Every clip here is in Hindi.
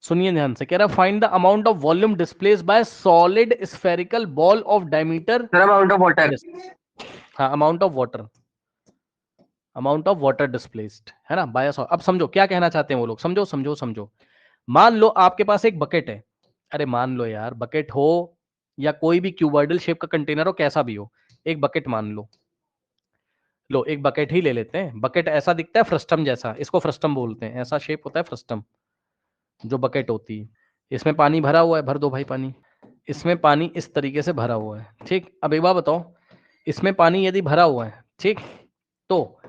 सुनिए ध्यान से, कह रहा है find the amount of volume displaced by solid spherical ball of diameter. Sir amount of water. हाँ, amount of water, amount of water displaced, है ना, बाय। अब समझो क्या कहना चाहते हैं वो लोग, समझो समझो समझो। मान लो आपके पास एक बकेट है, अरे मान लो यार, बकेट हो या कोई भी क्यूबॉइडल शेप का कंटेनर हो, कैसा भी हो, एक बकेट मान लो। लो एक बकेट ही ले लेते हैं। बकेट ऐसा दिखता है फ्रस्टम जैसा, इसको फ्रस्टम बोलते हैं, ऐसा शेप होता है फ्रस्टम जो बकेट होती है। इसमें पानी भरा हुआ है, भर दो भाई पानी। इसमें पानी इस तरीके से भरा हुआ है, ठीक। अब एक बात बताओ, इसमें पानी यदि भरा हुआ है, ठीक, तो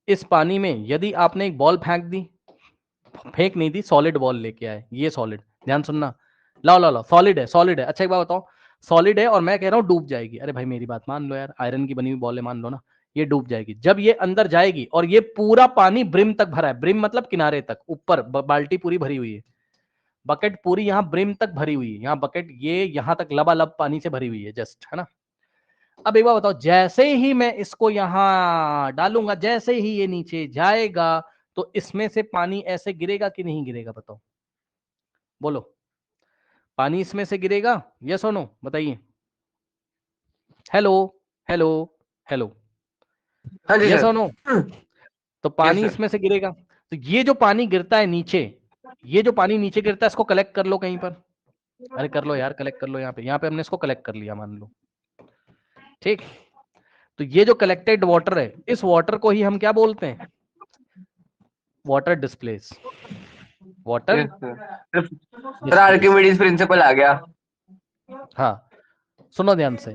इस पानी में यदि आपने एक बॉल फेंक दी, फेंक नहीं दी, सॉलिड बॉल लेके आए, ये सॉलिड, ध्यान सुनना, लाओ लाओ लाओ, सॉलिड है, सॉलिड है। अच्छा एक बात बताओ, सॉलिड है और मैं कह रहा हूँ डूब जाएगी, अरे भाई मेरी बात मान लो यार, आयरन की बनी हुई बॉल है, मान लो ना, ये डूब जाएगी। जब ये अंदर जाएगी और ये पूरा पानी ब्रिम तक भरा है, ब्रिम मतलब किनारे तक, ऊपर बाल्टी पूरी भरी हुई है, बकेट पूरी यहाँ ब्रिम तक भरी हुई है, यहाँ बकेट ये यहाँ तक लबालब पानी से भरी हुई है, जस्ट, है ना। अब एक बार बताओ, जैसे ही मैं इसको यहां डालूंगा, जैसे ही ये नीचे जाएगा, तो इसमें से पानी ऐसे गिरेगा कि नहीं गिरेगा, बताओ, बोलो, पानी इसमें से गिरेगा, यस और नो, बताइए। हेलो, हेलो, हेलो, हाँ जी यस सर। और नो। तो यस पानी सर। इसमें से गिरेगा, तो ये जो पानी गिरता है नीचे, ये जो पानी नीचे गिरता है, इसको कलेक्ट कर लो कहीं पर। अरे कर लो यार, कलेक्ट कर लो, यहाँ पे हमने इसको कलेक्ट कर लिया, मान लो, ठीक। तो ये जो कलेक्टेड वाटर है, इस वाटर को ही हम क्या बोलते हैं, water displace, water yes sir. Sir displace. Archimedes principle आ गया। हाँ, सुनो ध्यान से।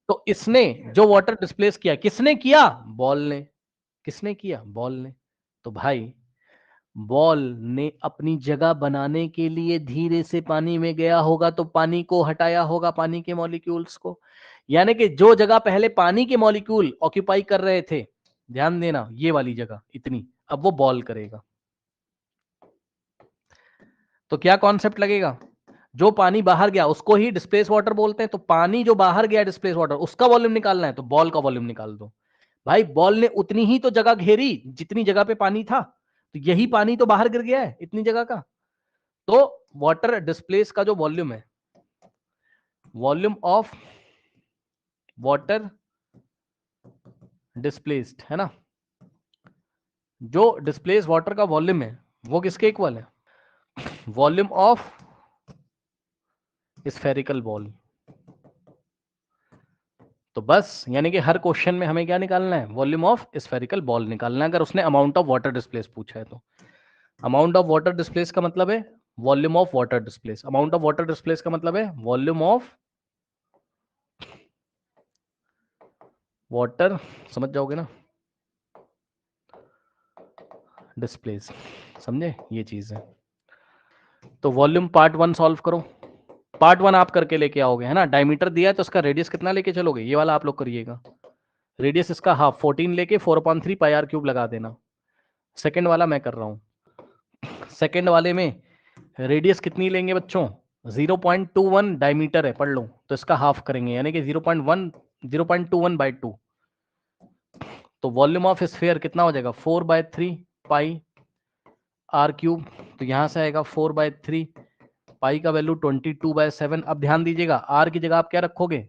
तो इसने जो वाटर डिस्प्लेस किया, किसने किया, बॉल ने। किसने किया, बॉल ने। तो भाई बॉल ने अपनी जगह बनाने के लिए धीरे से पानी में गया होगा, तो पानी को हटाया होगा, पानी के मॉलिक्यूल्स को, यानी कि जो जगह पहले पानी के मॉलिक्यूल ऑक्यूपाई कर रहे थे, ध्यान देना, ये वाली जगह इतनी, अब वो बॉल करेगा। तो क्या कॉन्सेप्ट लगेगा, जो पानी बाहर गया उसको ही डिस्प्लेस वाटर बोलते हैं, तो पानी जो बाहर गया डिस्प्लेस वाटर, उसका वॉल्यूम निकालना है, तो बॉल का वॉल्यूम निकाल दो। भाई बॉल ने उतनी ही तो जगह घेरी जितनी जगह पे पानी था, तो यही पानी तो बाहर गिर गया है इतनी जगह का। तो वाटर डिस्प्लेस का जो वॉल्यूम है, वॉल्यूम ऑफ वाटर डिस्प्लेस्ड, है ना, जो डिस्प्लेस वाटर का वॉल्यूम है, वो किसके इक्वल है, वॉल्यूम ऑफ स्फेरिकल बॉल। तो बस यानी कि हर क्वेश्चन में हमें क्या निकालना है, वॉल्यूम ऑफ स्फेरिकल बॉल निकालना है, अगर उसने अमाउंट ऑफ वाटर डिस्प्लेस पूछा है तो। अमाउंट ऑफ वाटर डिस्प्लेस का मतलब है volume of water displace, amount of water displace का मतलब है वॉल्यूम ऑफ वाटर, समझ जाओगे ना, डिस्प्लेस, समझे, ये चीज है। तो वॉल्यूम पार्ट 1 सॉल्व करो, पार्ट 1 आप करके लेके आओगे, है ना। डायमीटर दिया है तो उसका रेडियस कितना लेके चलोगे, ये वाला आप लोग करिएगा। रेडियस इसका हाफ 14 लेके 4/3 पाई आर क्यूब लगा देना। सेकंड वाला मैं कर रहा हूँ, सेकंड वाले में रेडियस कितनी लेंगे बच्चों, 0.21 डायमीटर है, पढ़ लो, तो इसका हाफ करेंगे, यानी कि 0.21/2। तो वॉल्यूम ऑफ स्फीयर कितना हो जाएगा, 4/3 पाई आर क्यूब। तो यहां से आएगा 4/3 पाई का वैल्यू 22/7। अब ध्यान दीजिएगा, आर की जगह आप क्या रखोगे,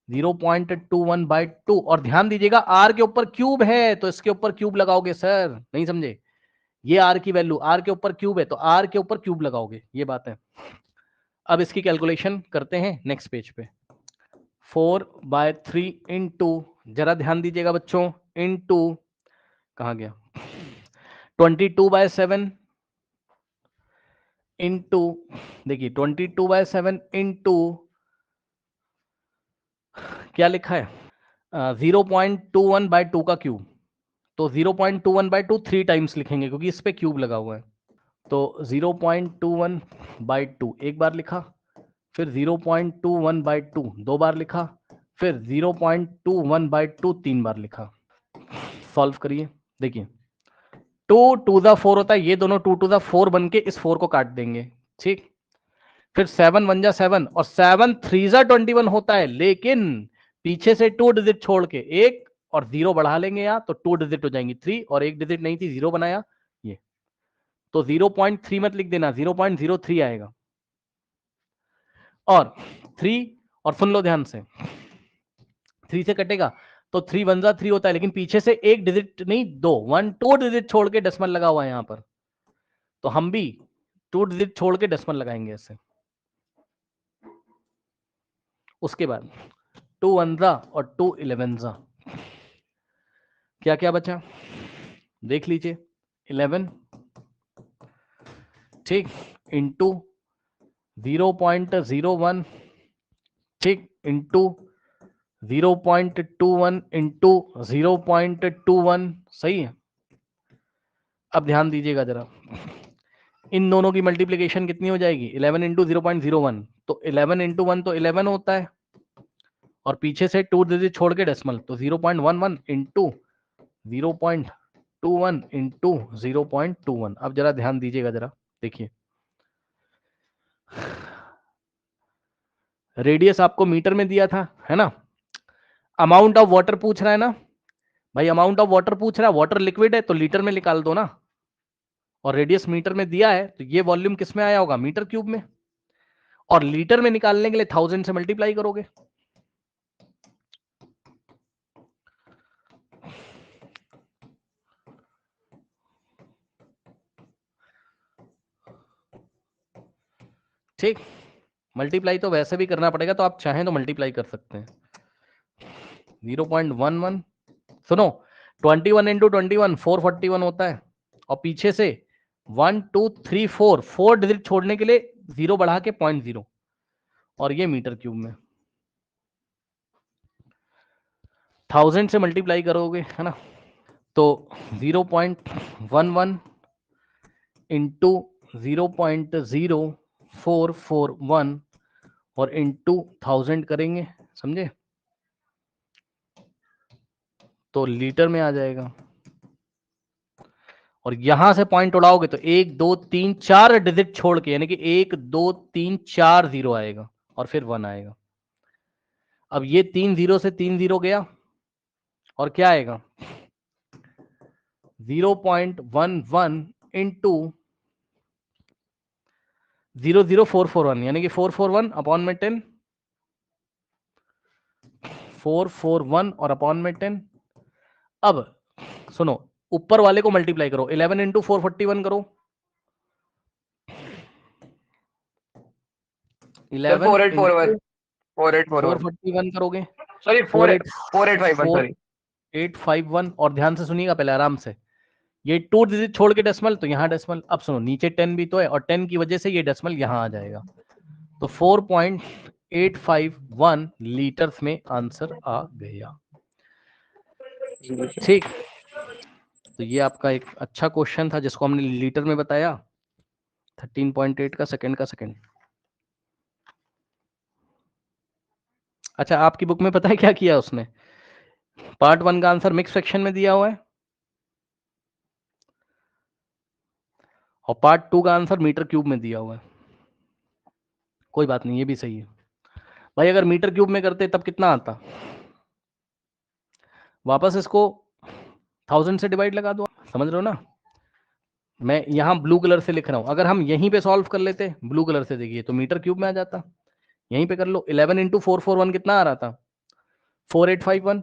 0.21/2, और ध्यान दीजिएगा आर के ऊपर क्यूब है, तो इसके ऊपर क्यूब लगाओगे, सर नहीं समझे, ये आर की वैल्यू, आर के ऊपर क्यूब है तो आर के ऊपर क्यूब लगाओगे, ये बात है। अब इसकी कैलकुलेशन करते हैं नेक्स्ट पेज पे। 4/3 इंटू, जरा ध्यान दीजिएगा बच्चों, इंटू, कहाँ गया, 22/7 इंटू, देखिए 22/7 इंटू, क्या लिखा है 0.21/2 का क्यूब। तो 0.21/2 3 टाइम्स लिखेंगे क्योंकि इस पे क्यूब लगा हुआ है। तो 0.21/2 एक बार लिखा, फिर 0.21/2 दो बार लिखा, फिर 0.21/2 तीन बार लिखा। सॉल्व करिए, देखिए 2 to the 4 होता है, ये दोनों 2 to the 4 बन के इस 4 को काट देंगे, ठीक। फिर 7 1 जा 7 और 7 3 जा 21 होता है, लेकिन पीछे से 2 डिजिट छोड़ के एक और 0 बढ़ा लेंगे यहाँ, तो 2 डिजिट हो जाएंगी 3, और एक डिजिट नहीं थी 0 बनाया, ये तो 0.3 मत लिख देना, 0.03 आएगा। और 3, और सुन लो ध्यान से, 3 से कटेगा तो 3 1 जा 3 होता है, लेकिन पीछे से एक डिजिट नहीं, 2 डिजिट छोड़ के डेसिमल लगा हुआ है यहां पर, तो हम भी 2 डिजिट छोड़ के डेसिमल लगाएंगे ऐसे। उसके बाद 2 1 जा और 2 11 जा, क्या क्या बचा देख लीजिए। 11 ठीक इंटू 0.01 ठीक इंटू 0.21 इंटू 0.21, सही है। अब ध्यान दीजिएगा जरा, इन दोनों की मल्टीप्लिकेशन कितनी हो जाएगी, 11 इंटू 0.01, तो 11 इंटू 1 तो 11 होता है, और पीछे से 2 डिजिट छोड़ के डेसिमल, तो 0.11 इंटू 0.21 इंटू 0.21। अब जरा ध्यान दीजिएगा, जरा देखिए, रेडियस आपको मीटर में दिया था, है ना। अमाउंट ऑफ वाटर पूछ रहा है ना भाई, अमाउंट ऑफ वाटर पूछ रहा है, वाटर लिक्विड है तो लीटर में निकाल दो ना, और रेडियस मीटर में दिया है तो ये वॉल्यूम किस में आया होगा, मीटर क्यूब में, और लीटर में निकालने के लिए 1000 से मल्टीप्लाई करोगे। ठीक, मल्टीप्लाई तो वैसे भी करना पड़ेगा, तो आप चाहें तो मल्टीप्लाई कर सकते हैं। 0.11 सुनो, 21 इंटू 21 441 होता है, और पीछे से 1 2 3 4 डिजिट छोड़ने के लिए 0 बढ़ा के 0.0, और ये मीटर क्यूब में 1000 से मल्टीप्लाई करोगे, है ना, तो 0.11 इंटू 0.0441 और इंटू 1000 करेंगे, समझे, तो लीटर में आ जाएगा। और यहां से पॉइंट उड़ाओगे तो 1 2 3 4 डिजिट छोड़ के, यानी कि 1 2 3 4 0 आएगा, और फिर 1 आएगा। अब ये 3 0 से 3 0 गया, और क्या आएगा, 0.11 इंटू 00441, यानी कि 441 अपॉन में 10, 441 और अपॉन में 10। अब सुनो, ऊपर वाले को मल्टीप्लाई करो, 11 इंटू 441 करो, 11 4841 4841 441 करोगे, सॉरी 4851 सॉरी 4851। और ध्यान से सुनिएगा पहले आराम से, ये 2 डिजिट छोड़ के डेसिमल, तो यहाँ डेसिमल। अब सुनो, नीचे 10 भी तो है, और 10 की वजह से ये डेसिमल यहाँ आ जाएगा, तो 4.851 लीटर्स में आंसर आ गया। ठीक, तो ये आपका एक अच्छा क्वेश्चन था जिसको हमने लीटर में बताया, 13.8 का सेकंड का सेकंड। अच्छा, आपकी बुक में पता है क्या किया उसने, पार्ट 1 का आंसर मिक्स फ्रैक्शन में दिया हुआ है, और पार्ट 2 का आंसर मीटर क्यूब में दिया हुआ है। कोई बात नहीं, ये भी सही है भाई। अगर मीटर क्यूब में करते तब कितना आता, वापस इसको 1000 से डिवाइड लगा दो, समझ रहे हो ना। मैं यहाँ ब्लू कलर से लिख रहा हूँ, अगर हम यहीं पे सॉल्व कर लेते ब्लू कलर से, देखिए तो मीटर क्यूब में आ जाता। यहीं पे कर लो, 11 इंटू 441 कितना आ रहा था, 4851।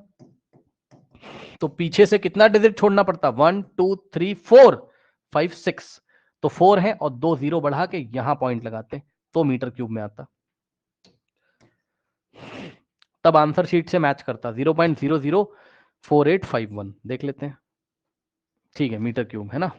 तो पीछे से कितना डिजिट छोड़ना पड़ता, 1 2 3 4 5 6, तो 4 है और 2 0 बढ़ा के यहां पॉइंट लगाते तो मीटर क्यूब में आता, तब आंसर शीट से मैच करता। 0.004851 देख लेते हैं, ठीक है, मीटर क्यूब है ना।